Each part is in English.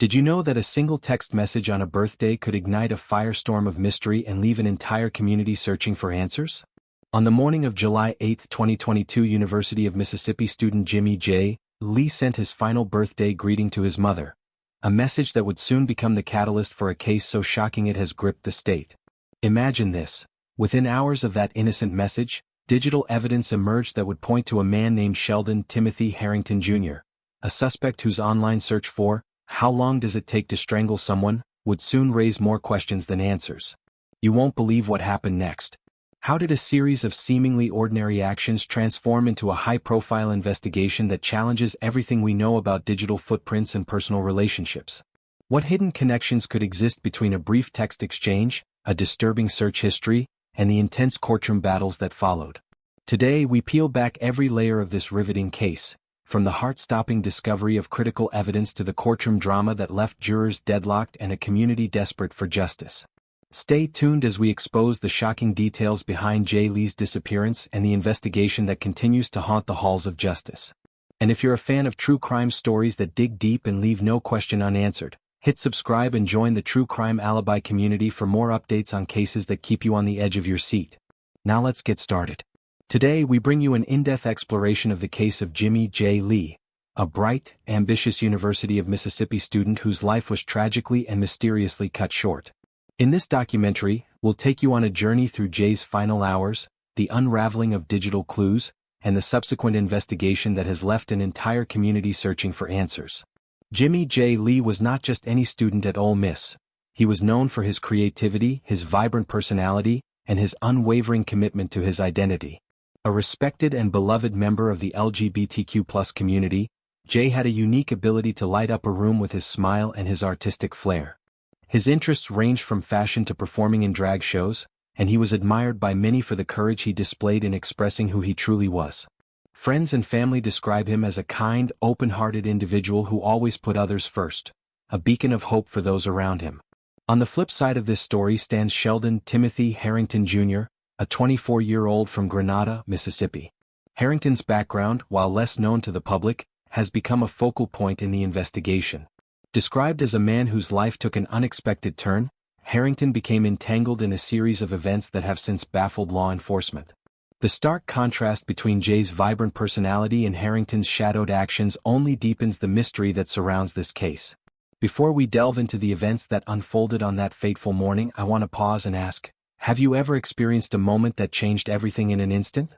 Did you know that a single text message on a birthday could ignite a firestorm of mystery and leave an entire community searching for answers? On the morning of July 8, 2022, University of Mississippi student Jimmie J. Lee sent his final birthday greeting to his mother, a message that would soon become the catalyst for a case so shocking it has gripped the state. Imagine this. Within hours of that innocent message, digital evidence emerged that would point to a man named Sheldon Timothy Herrington Jr., a suspect whose online search for "How long does it take to strangle someone?" would soon raise more questions than answers. You won't believe what happened next. How did a series of seemingly ordinary actions transform into a high-profile investigation that challenges everything we know about digital footprints and personal relationships? What hidden connections could exist between a brief text exchange, a disturbing search history, and the intense courtroom battles that followed? Today we peel back every layer of this riveting case, from the heart-stopping discovery of critical evidence to the courtroom drama that left jurors deadlocked and a community desperate for justice. Stay tuned as we expose the shocking details behind J. Lee's disappearance and the investigation that continues to haunt the halls of justice. And if you're a fan of true crime stories that dig deep and leave no question unanswered, hit subscribe and join the True Crime Alibi community for more updates on cases that keep you on the edge of your seat. Now let's get started. Today we bring you an in-depth exploration of the case of Jimmie J. Lee, a bright, ambitious University of Mississippi student whose life was tragically and mysteriously cut short. In this documentary, we'll take you on a journey through Jay's final hours, the unraveling of digital clues, and the subsequent investigation that has left an entire community searching for answers. Jimmie J. Lee was not just any student at Ole Miss. He was known for his creativity, his vibrant personality, and his unwavering commitment to his identity. A respected and beloved member of the LGBTQ+ community, Jay had a unique ability to light up a room with his smile and his artistic flair. His interests ranged from fashion to performing in drag shows, and he was admired by many for the courage he displayed in expressing who he truly was. Friends and family describe him as a kind, open-hearted individual who always put others first, a beacon of hope for those around him. On the flip side of this story stands Sheldon Timothy Herrington Jr., a 24-year-old from Grenada, Mississippi. Herrington's background, while less known to the public, has become a focal point in the investigation. Described as a man whose life took an unexpected turn, Herrington became entangled in a series of events that have since baffled law enforcement. The stark contrast between Jay's vibrant personality and Herrington's shadowed actions only deepens the mystery that surrounds this case. Before we delve into the events that unfolded on that fateful morning, I want to pause and ask, have you ever experienced a moment that changed everything in an instant?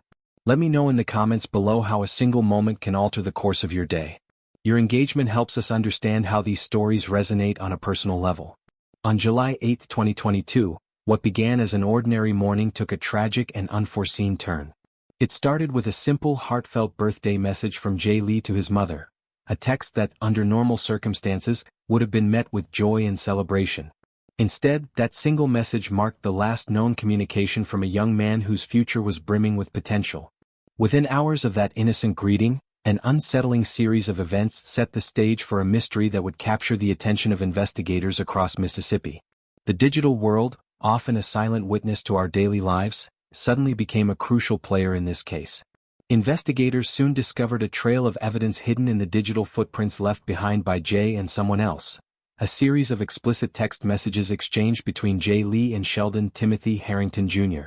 Let me know in the comments below how a single moment can alter the course of your day. Your engagement helps us understand how these stories resonate on a personal level. On July 8, 2022, what began as an ordinary morning took a tragic and unforeseen turn. It started with a simple, heartfelt birthday message from Jay Lee to his mother, a text that, under normal circumstances, would have been met with joy and celebration. Instead, that single message marked the last known communication from a young man whose future was brimming with potential. Within hours of that innocent greeting, an unsettling series of events set the stage for a mystery that would capture the attention of investigators across Mississippi. The digital world, often a silent witness to our daily lives, suddenly became a crucial player in this case. Investigators soon discovered a trail of evidence hidden in the digital footprints left behind by Jay and someone else, a series of explicit text messages exchanged between Jay Lee and Sheldon Timothy Herrington Jr.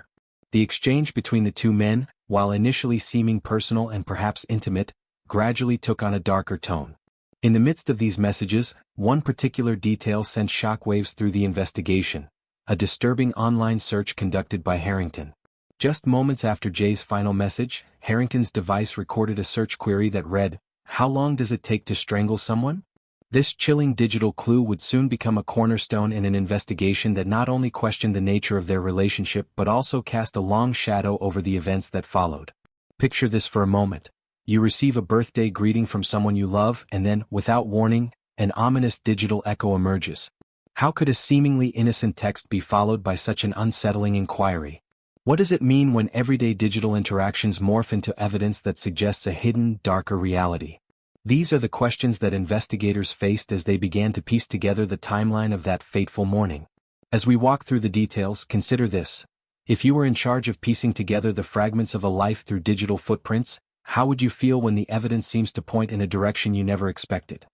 The exchange between the two men, while initially seeming personal and perhaps intimate, gradually took on a darker tone. In the midst of these messages, one particular detail sent shockwaves through the investigation, a disturbing online search conducted by Herrington. Just moments after Jay's final message, Herrington's device recorded a search query that read, "How long does it take to strangle someone?" This chilling digital clue would soon become a cornerstone in an investigation that not only questioned the nature of their relationship but also cast a long shadow over the events that followed. Picture this for a moment. You receive a birthday greeting from someone you love, and then, without warning, an ominous digital echo emerges. How could a seemingly innocent text be followed by such an unsettling inquiry? What does it mean when everyday digital interactions morph into evidence that suggests a hidden, darker reality? These are the questions that investigators faced as they began to piece together the timeline of that fateful morning. As we walk through the details, consider this. If you were in charge of piecing together the fragments of a life through digital footprints, how would you feel when the evidence seems to point in a direction you never expected?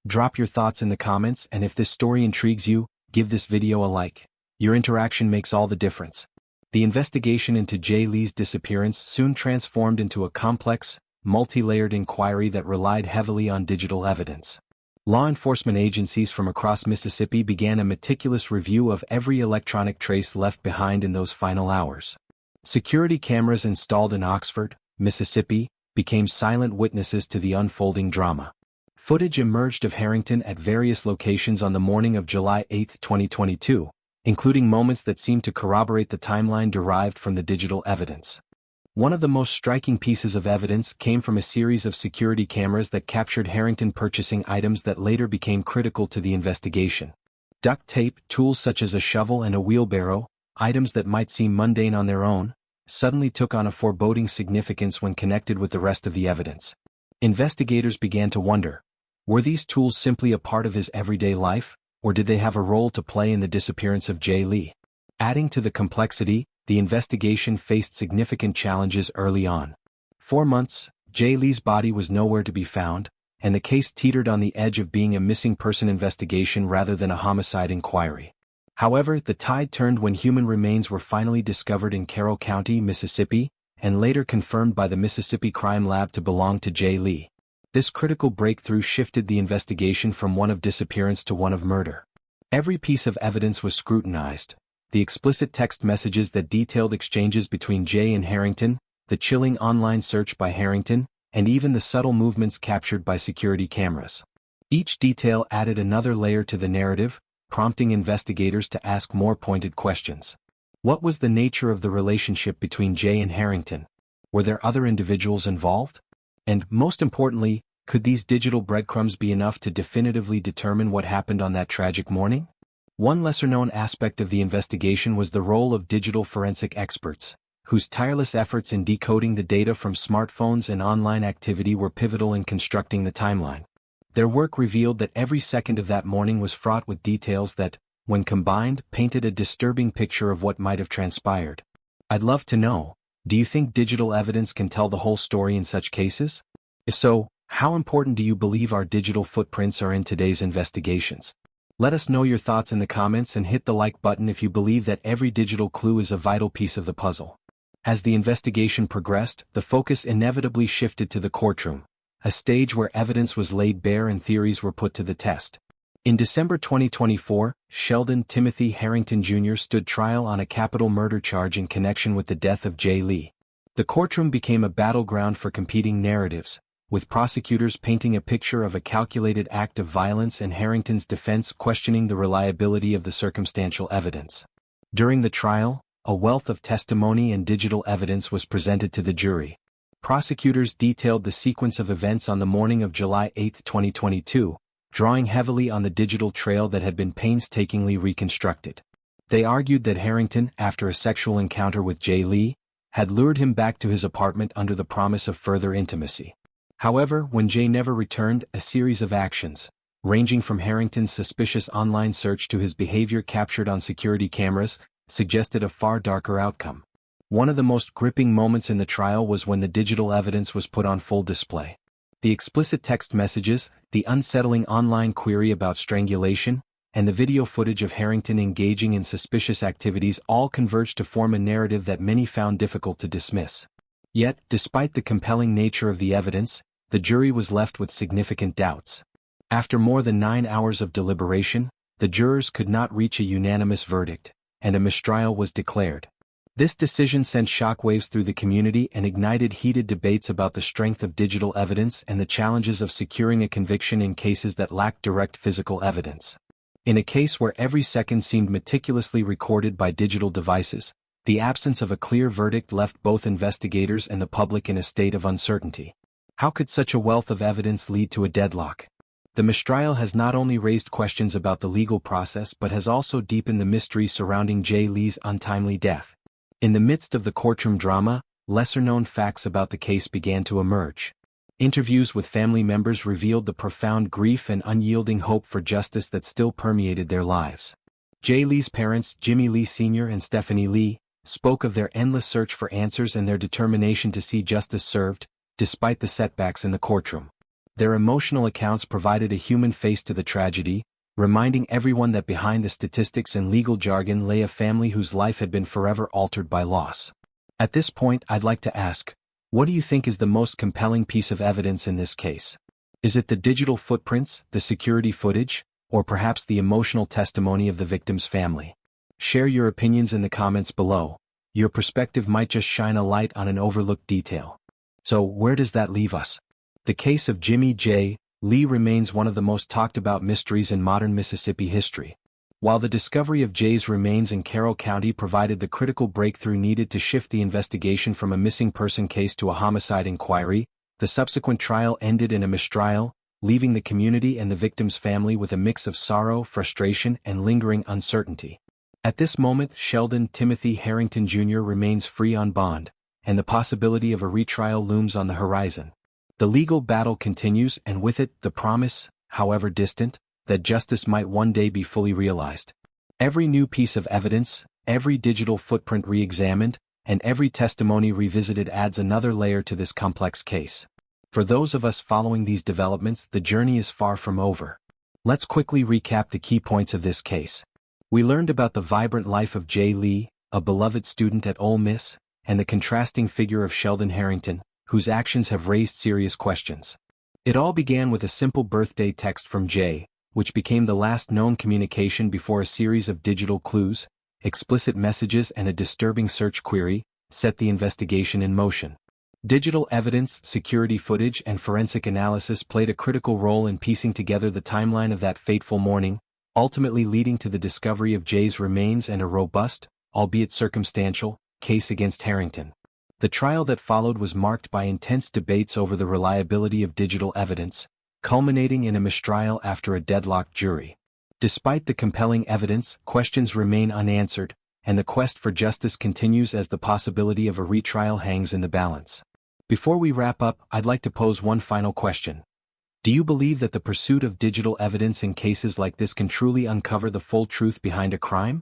Drop your thoughts in the comments, and if this story intrigues you, give this video a like. Your interaction makes all the difference. The investigation into Jay Lee's disappearance soon transformed into a complex, multi-layered inquiry that relied heavily on digital evidence. Law enforcement agencies from across Mississippi began a meticulous review of every electronic trace left behind in those final hours. Security cameras installed in Oxford, Mississippi, became silent witnesses to the unfolding drama. Footage emerged of Herrington at various locations on the morning of July 8, 2022, including moments that seemed to corroborate the timeline derived from the digital evidence. One of the most striking pieces of evidence came from a series of security cameras that captured Herrington purchasing items that later became critical to the investigation. Duct tape, tools such as a shovel and a wheelbarrow, items that might seem mundane on their own, suddenly took on a foreboding significance when connected with the rest of the evidence. Investigators began to wonder, were these tools simply a part of his everyday life, or did they have a role to play in the disappearance of Jay Lee? Adding to the complexity, the investigation faced significant challenges early on. 4 months, Jay Lee's body was nowhere to be found, and the case teetered on the edge of being a missing person investigation rather than a homicide inquiry. However, the tide turned when human remains were finally discovered in Carroll County, Mississippi, and later confirmed by the Mississippi Crime Lab to belong to Jay Lee. This critical breakthrough shifted the investigation from one of disappearance to one of murder. Every piece of evidence was scrutinized. The explicit text messages that detailed exchanges between Jay and Herrington, the chilling online search by Herrington, and even the subtle movements captured by security cameras. Each detail added another layer to the narrative, prompting investigators to ask more pointed questions. What was the nature of the relationship between Jay and Herrington? Were there other individuals involved? And, most importantly, could these digital breadcrumbs be enough to definitively determine what happened on that tragic morning? One lesser-known aspect of the investigation was the role of digital forensic experts, whose tireless efforts in decoding the data from smartphones and online activity were pivotal in constructing the timeline. Their work revealed that every second of that morning was fraught with details that, when combined, painted a disturbing picture of what might have transpired. I'd love to know, do you think digital evidence can tell the whole story in such cases? If so, how important do you believe our digital footprints are in today's investigations? Let us know your thoughts in the comments and hit the like button if you believe that every digital clue is a vital piece of the puzzle. As the investigation progressed, the focus inevitably shifted to the courtroom, a stage where evidence was laid bare and theories were put to the test. In December 2024, Sheldon Timothy Herrington Jr. stood trial on a capital murder charge in connection with the death of Jay Lee. The courtroom became a battleground for competing narratives, with prosecutors painting a picture of a calculated act of violence and Herrington's defense questioning the reliability of the circumstantial evidence. During the trial, a wealth of testimony and digital evidence was presented to the jury. Prosecutors detailed the sequence of events on the morning of July 8, 2022, drawing heavily on the digital trail that had been painstakingly reconstructed. They argued that Herrington, after a sexual encounter with Jay Lee, had lured him back to his apartment under the promise of further intimacy. However, when Jay never returned, a series of actions, ranging from Herrington's suspicious online search to his behavior captured on security cameras, suggested a far darker outcome. One of the most gripping moments in the trial was when the digital evidence was put on full display. The explicit text messages, the unsettling online query about strangulation, and the video footage of Herrington engaging in suspicious activities all converged to form a narrative that many found difficult to dismiss. Yet, despite the compelling nature of the evidence, the jury was left with significant doubts. After more than 9 hours of deliberation, the jurors could not reach a unanimous verdict, and a mistrial was declared. This decision sent shockwaves through the community and ignited heated debates about the strength of digital evidence and the challenges of securing a conviction in cases that lacked direct physical evidence. In a case where every second seemed meticulously recorded by digital devices, the absence of a clear verdict left both investigators and the public in a state of uncertainty. How could such a wealth of evidence lead to a deadlock? The mistrial has not only raised questions about the legal process but has also deepened the mystery surrounding Jay Lee's untimely death. In the midst of the courtroom drama, lesser-known facts about the case began to emerge. Interviews with family members revealed the profound grief and unyielding hope for justice that still permeated their lives. Jay Lee's parents, Jimmie Lee Sr. and Stephanie Lee, spoke of their endless search for answers and their determination to see justice served, despite the setbacks in the courtroom. Their emotional accounts provided a human face to the tragedy, reminding everyone that behind the statistics and legal jargon lay a family whose life had been forever altered by loss. At this point, I'd like to ask, what do you think is the most compelling piece of evidence in this case? Is it the digital footprints, the security footage, or perhaps the emotional testimony of the victim's family? Share your opinions in the comments below. Your perspective might just shine a light on an overlooked detail. So, where does that leave us? The case of Jimmie J. Lee remains one of the most talked about mysteries in modern Mississippi history. While the discovery of Jay's remains in Carroll County provided the critical breakthrough needed to shift the investigation from a missing person case to a homicide inquiry, the subsequent trial ended in a mistrial, leaving the community and the victim's family with a mix of sorrow, frustration, and lingering uncertainty. At this moment, Sheldon Timothy Herrington Jr. remains free on bond, and the possibility of a retrial looms on the horizon. The legal battle continues, and with it, the promise, however distant, that justice might one day be fully realized. Every new piece of evidence, every digital footprint re-examined, and every testimony revisited adds another layer to this complex case. For those of us following these developments, the journey is far from over. Let's quickly recap the key points of this case. We learned about the vibrant life of Jay Lee, a beloved student at Ole Miss, and the contrasting figure of Sheldon Herrington, whose actions have raised serious questions. It all began with a simple birthday text from Jay, which became the last known communication before a series of digital clues, explicit messages, and a disturbing search query set the investigation in motion. Digital evidence, security footage, and forensic analysis played a critical role in piecing together the timeline of that fateful morning, ultimately leading to the discovery of Jay's remains and a robust, albeit circumstantial, case against Herrington. The trial that followed was marked by intense debates over the reliability of digital evidence, culminating in a mistrial after a deadlocked jury. Despite the compelling evidence, questions remain unanswered, and the quest for justice continues as the possibility of a retrial hangs in the balance. Before we wrap up, I'd like to pose one final question. Do you believe that the pursuit of digital evidence in cases like this can truly uncover the full truth behind a crime?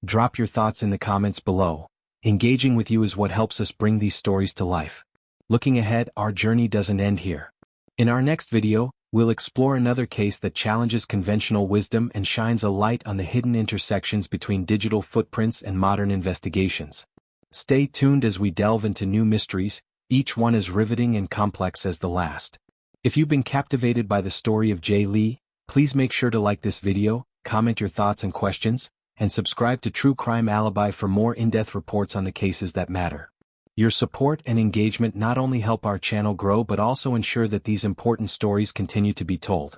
Drop your thoughts in the comments below. Engaging with you is what helps us bring these stories to life. Looking ahead, our journey doesn't end here. In our next video, we'll explore another case that challenges conventional wisdom and shines a light on the hidden intersections between digital footprints and modern investigations. Stay tuned as we delve into new mysteries, each one as riveting and complex as the last. If you've been captivated by the story of Jay Lee, please make sure to like this video, comment your thoughts and questions, and subscribe to True Crime Alibi for more in-depth reports on the cases that matter. Your support and engagement not only help our channel grow but also ensure that these important stories continue to be told.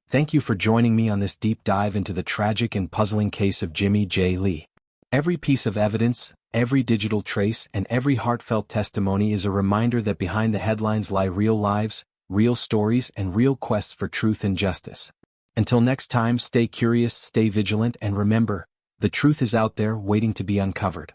Thank you for joining me on this deep dive into the tragic and puzzling case of Jimmie J. Lee. Every piece of evidence, every digital trace, and every heartfelt testimony is a reminder that behind the headlines lie real lives, real stories, and real quests for truth and justice. Until next time, stay curious, stay vigilant, and remember, the truth is out there waiting to be uncovered.